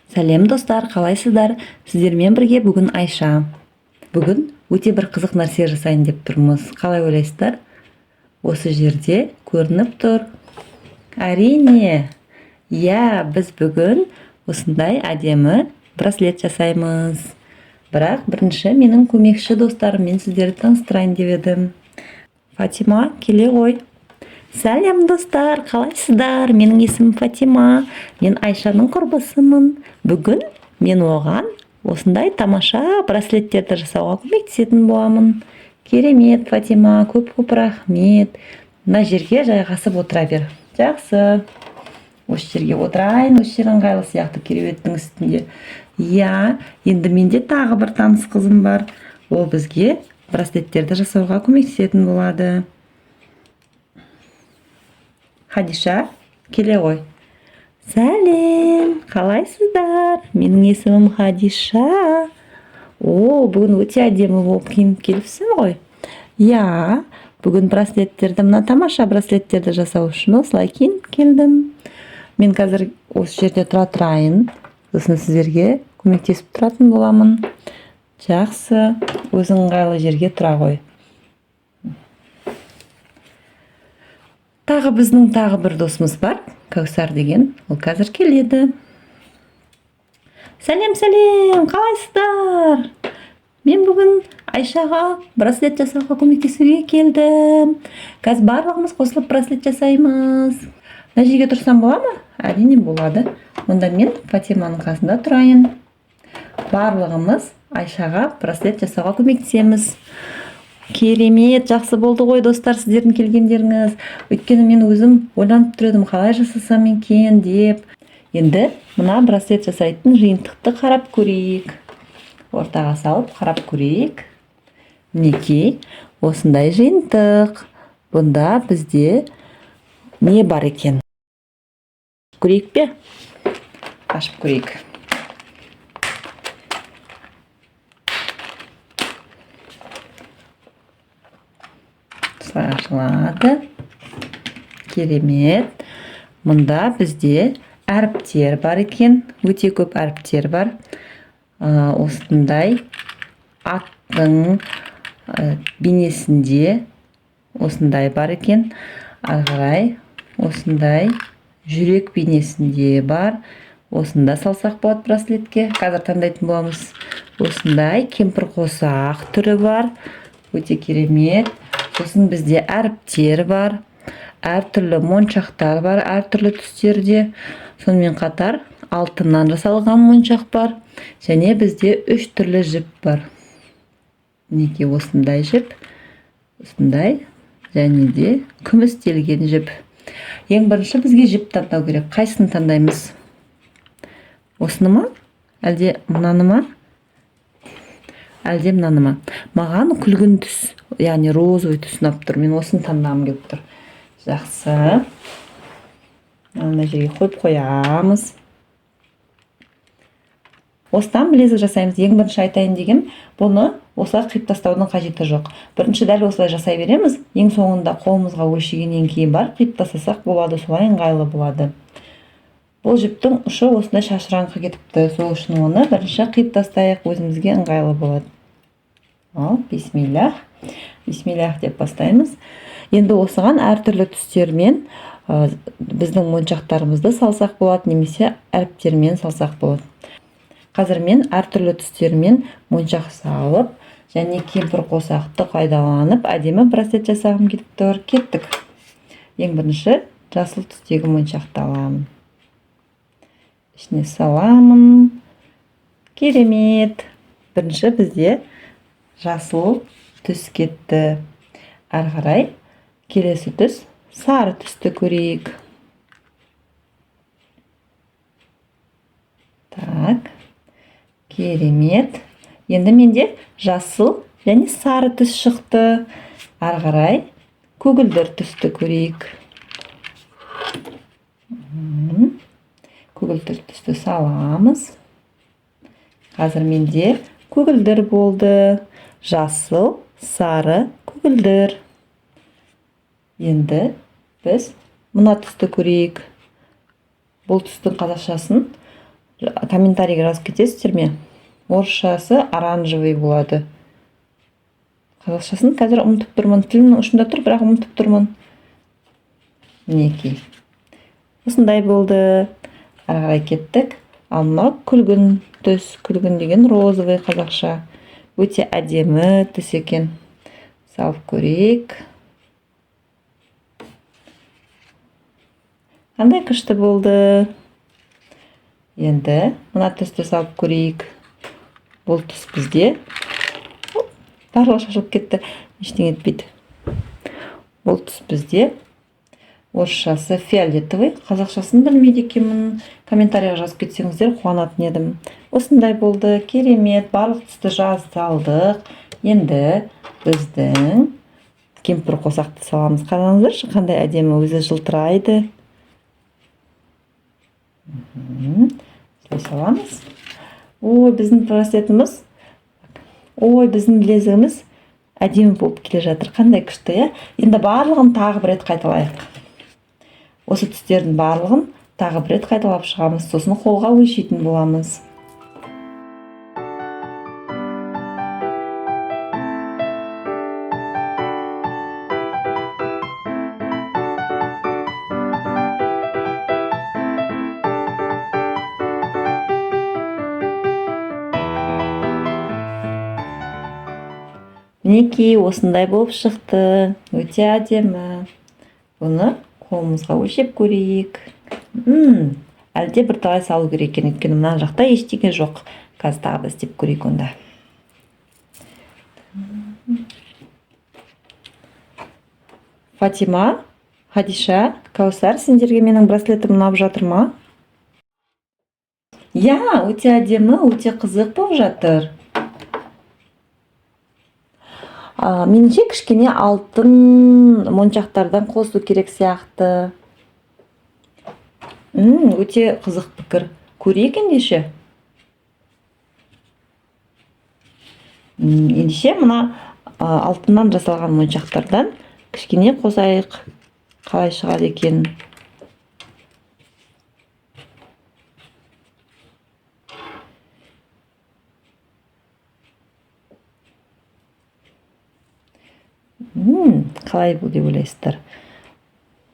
Сәлем достар, қалайсыздар? Сіздермен бірге бүгін Айша. Бүгін өте бір қызық нәрсе жасайын деп тұрмыз. Қалай ойлайсыздар? Осы жерде көрініп тұр. Әрине. Біз бүгін осындай әдемі браслет жасаймыз. Бірақ бірінші менің көмекші достарым, мен сіздерді таныстырайын деп едім. Фатима, келе ғой. Сәлем достар, қалайсыздар? Менің есімім Фатима. Мен Айшаның құрбысымын. Бүгін мен оған осындай тамаша браслеттерді жасауға көмектесетін боламын. Керемет, Фатима, көп рахмет. Мына жерге жайғасып отыра бер. Жақсы. Осы жерге отырайын, осы жер ыңғайлы сияқты кереуеттің үстінде. Енді менде тағы бір таныс қызым бар. Ол бізге браслеттерді жасауға көмектесетін болады. Хадиша, келе ғой. Сәлем, қалайсыздар? Менің есімім Хадиша. Бүгін өте әдемі болып киініп келіпсің ғой. Бүгін браслеттерді, мына тамаша браслеттерді жасау үшін осылай киініп келдім. Мен қазір осы жерде тұрайын. Сосын сіздерге көмектесіп тұратын боламын. Жақсы, өзің ыңғайлы жерге тұра ғой. Біздің тағы бір досымыз бар, Кәусар деген, ол қазір келеді. Сәлем, қалайсыздар? Мен бүгін Айшаға браслет жасауға көмектесуге келдім. Қазір барлығымыз қосылып браслет жасаймыз. Мына жерге тұрсам бола ма? Әрине болады. Онда мен Фатиманың қасында тұрайын. Барлығымыз Айшаға браслет жасауға көмектесеміз. Керемет, жақсы болды ғой достар, сіздердің келгендеріңіз. Өйткені мен өзім ойланып тұрдым, қалай жасасам екен деп. Енді мына браслет жасайтын жиынтықты қарап көрейік. Ортаға салып қарап көрейік. Мінекей, осындай жиынтық. Бұнда бізде не бар екен? Көрейік пе? Ашып көрейік. Ашылады. Керемет. Мұнда бізде әріптер бар екен. Өте көп әріптер бар. Осындай аттың бейнесінде осындай бар екен. Ары қарай осындай жүрек бейнесінде бар. Осында салсақ болады браслетке. Қазір таңдайтын боламыз. Осындай кемпір қосақ түрі бар. Өте керемет. Сосын бізде әріптер бар, әртүрлі моншақтар бар, әртүрлі түстерде. Сонымен қатар алтыннан жасалған моншақ бар. Және бізде 3 түрлі жіп бар. Мінекей осындай жіп, осындай, және де күмістелген жіп. Ең бірінші бізге жіп таңдау керек. Қайсыны таңдаймыз? Осыны ма? Әлде мынаны ма? Әлде мынаны ма? Маған күлгін түс, яғни розовый түс ұнап тұр. Мен осыны таңдағым келіп тұр. Жақсы. Мына жерге қойып қоямыз. Осыдан білезік жасаймыз. Ең бірінші айтайын деген, бұны осылай қиып тастаудың қажеті жоқ. Бірінші дәл осылай жасай береміз. Ең соңында қолымызға өлшегеннен кейін бар қиып тастасақ болады, солай ыңғайлы болады. Бұл жіптің ұшы осындай шашыраңқы кетіпті. Сол үшін оны бірінші қиып тастайық, өзімізге ыңғайлы болады. Бисмиллах. Бисмиллах деп бастаймыз. Енді осыған әртүрлі түстермен біздің моншақтарымызды салсақ болады, немесе әріптермен салсақ болады. Қазір мен әртүрлі түстермен моншақ салып, және кемпір қосақты пайдаланып, әдемі браслет жасағым келіп тұр. Кеттік. Ең бірінші жасыл түстегі моншақты аламын. Ішіне саламын. Керемет. Бірінші бізде жасыл түс кетті. Ары қарай келесі түс сары түсті көрейік. Керемет. Енді менде жасыл және сары түс шықты. Ары қарай көгілдір түсті көрейік. Көгілдір түсті саламыз. Қазір менде көгілдір болды. Жасыл, сары, көгілдір. Енді біз мына түсті көрейік. Бұл түстің қазақшасын комментарийге жазып кетесіздер ме? Орысшасы оранжевый болады. Қазақшасын қазір ұмытып тұрмын. Тілімнің ұшында тұр, бірақ ұмытып тұрмын. Мінекей. Осындай болды. Ары қарай кеттік. Ал мынау күлгін түс. Күлгін деген розовый қазақша. Өте әдемі түс екен. Салып көрейік. Қандай күшті болды. Енді мына түсті салып көрейік. Бұл түс бізде. Барлығы шашылып кетті. Ештеңе етпейді. Бұл түс бізде. Орысшасы фиолетовый. Қазақшасын білмейді екенмін. Комментарийға жазып кетсеңіздер қуанатын едім. Осындай болды. Керемет. Барлық түсті жазып алдық. Енді біздің кемпір қосақты саламыз. Қараңыздаршы, қандай әдемі, өзі жылтырайды. Солай саламыз. Ой, біздің браслетіміз, біздің білезігіміз әдемі болып келе жатыр. Қандай күшті, Енді барлығын тағы бір рет қайталайық. Осы түстердің барлығын тағы бір рет қайталап шығамыз. Сосын қолға өлшейтін боламыз. Мінекей, осындай болып шықты. Өте әдемі. Бұны қолымызға өлшеп көрейік. Әлде бірталай салу керек екен, өйткені мына жақта ештеңе жоқ. Қазір тағы да істеп көрейік онда. Фатима, Хадиша, Каусар, сендерге менің браслетім ұнап жатыр ма? Өте әдемі, өте қызық болып жатыр. Меніңше кішкене алтын моншақтардан қосу керек сияқты. Өте қызық пікір. Көрейік ендеше. Ендеше мына алтыннан жасалған моншақтардан кішкене қосайық. Қалай шығады екен? Қалай бұл деп ойлайсыздар?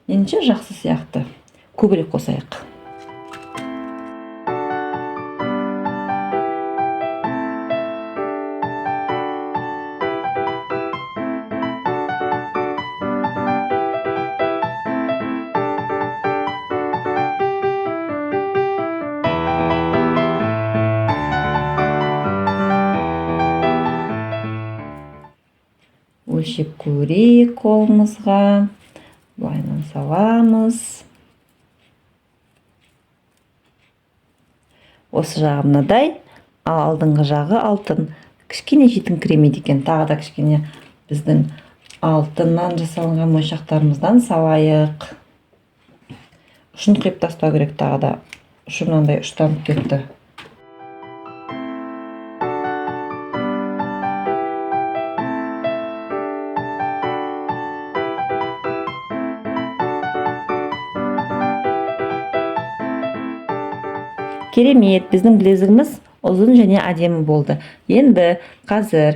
Меніңше жақсы сияқты. Көбірек қосайық. Өлшеп көрейік қолымызға. Былайынан саламыз. Осы жағы мынадай, алдыңғы жағы алтын. Кішкене жетіңкіремейді екен. Тағы да кішкене біздің алтыннан жасалған моншақтарымыздан салайық. Ұшын қиып тастау керек, тағы да. Ұшы мынандай ұштанып кетті. Керемет, біздің білезігіміз ұзын және әдемі болды. Енді қазір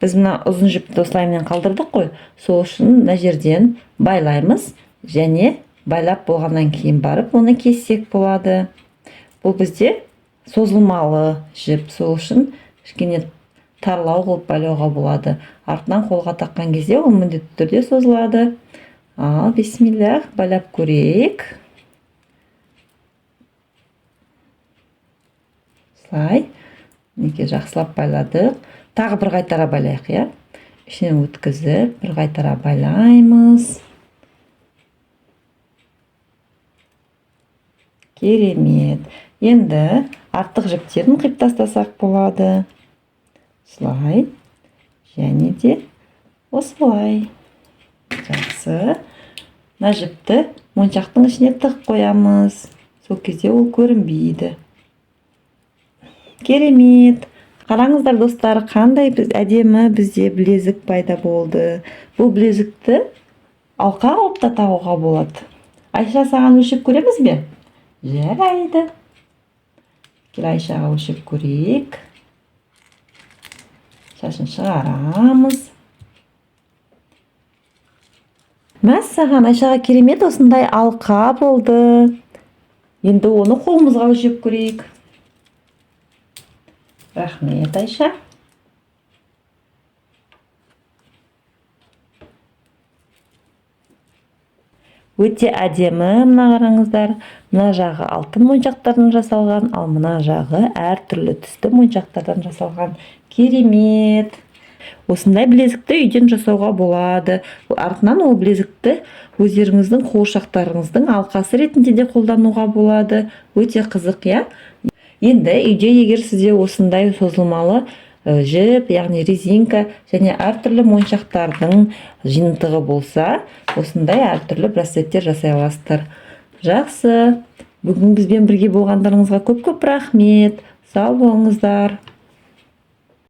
біз мына ұзын жіпті осылаймен қалдырдық қой. Сол үшін мына жерден байлаймыз және байлап болғаннан кейін барып оны кессек болады. Бұл бізде созылмалы жіп, сол үшін кішкене тарлау қылып байлауға болады. Артынан қолға таққан кезде ол міндетті түрде созылады. Бисмиллах, байлап көрейік. Неге жақсылап байладық. Тағы бір қайтара байлайық, ішінен өткізіп, бір қайтара байлаймыз. Керемет. Енді артық жіптерін қиып тастасақ болады. Осылай. Және де осылай. Жақсы. Мына жіпті моншақтың ішіне тық қоямыз. Сол кезде ол көрінбейді. Керемет. Қараңыздар достар, қандай әдемі бізде білезік пайда болды. Бұл білезікті алқа қылып та тағуға болады. Айша, саған өлшеп көреміз бе? Жарайды. Кел Айшаға өлшеп көрейік. Шашын шығарамыз. Мәссаған, Айшаға керемет осындай алқа болды. Енді оны қолымызға өлшеп көрейік. Рахмет, Айша. Өте әдемі, мына қараңыздар. Мына жағы алтын моншақтардан жасалған, ал мына жағы әртүрлі түсті моншақтардан жасалған. Керемет. Осындай білезікті үйден жасауға болады. Артынан ол білезікті өздеріңіздің қуыршақтарыңыздың алқасы ретінде де қолдануға болады. Өте қызық, я? Енді үйде егер сізде осындай созылмалы жіп, яғни резинка және әртүрлі моншақтардың жиынтығы болса, осындай әртүрлі браслеттер жасай аласыздар. Жақсы. Бүгін бізбен бірге болғандарыңызға көп-көп рахмет. Сау болыңыздар.